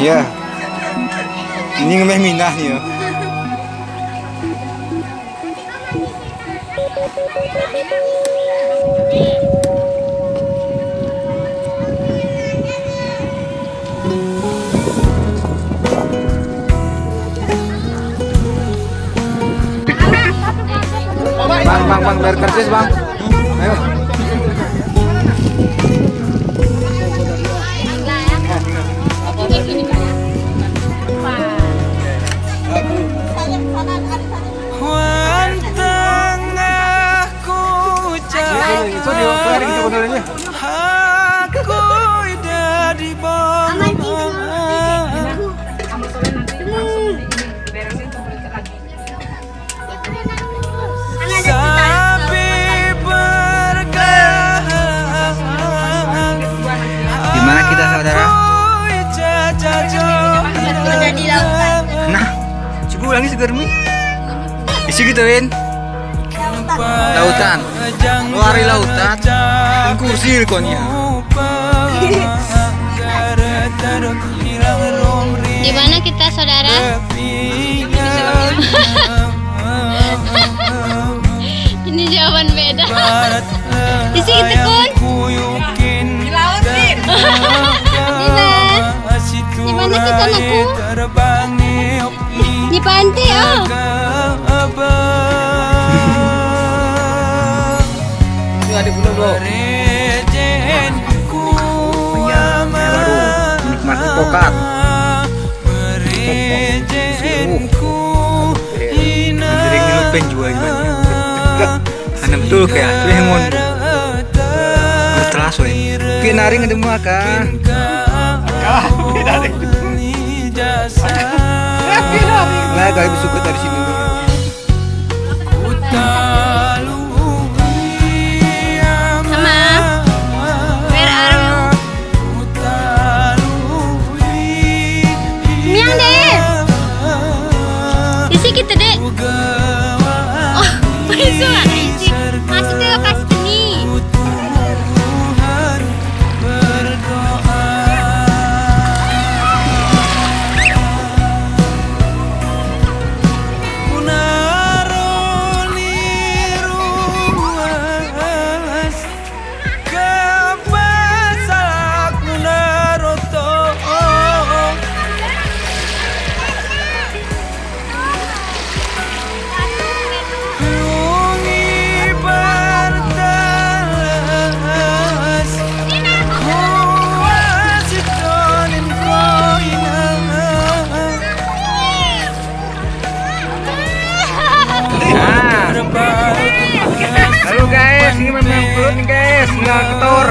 Ya. Ini ngemeh minah nih ya. Bang, bayar karcis bang. Ayo. Gimana kita saudara? Di lautan. Nah, coba ulangi segar mi. Isi gituin. Lautan. Lari lautan. Kursi konya. Di mana kita saudara? Ini jawaban beda. Isi kita kun. Di laut nih. Di mana kita naku? Di pantai oh. Itu ada pulau bro. Baru menikmati pokat. Jadi minum penjual gimana? Hanya betul kayak tuh yang mau bertelas weh. Kinari ngedem makan. Nah, gak bisa dari sini. Sama. Where are you? Miang deh. Isi kita deh. Oh, suara isi. Masuk ke kasih sini. Halo guys, ini memang pelut nih guys, nggak ketor.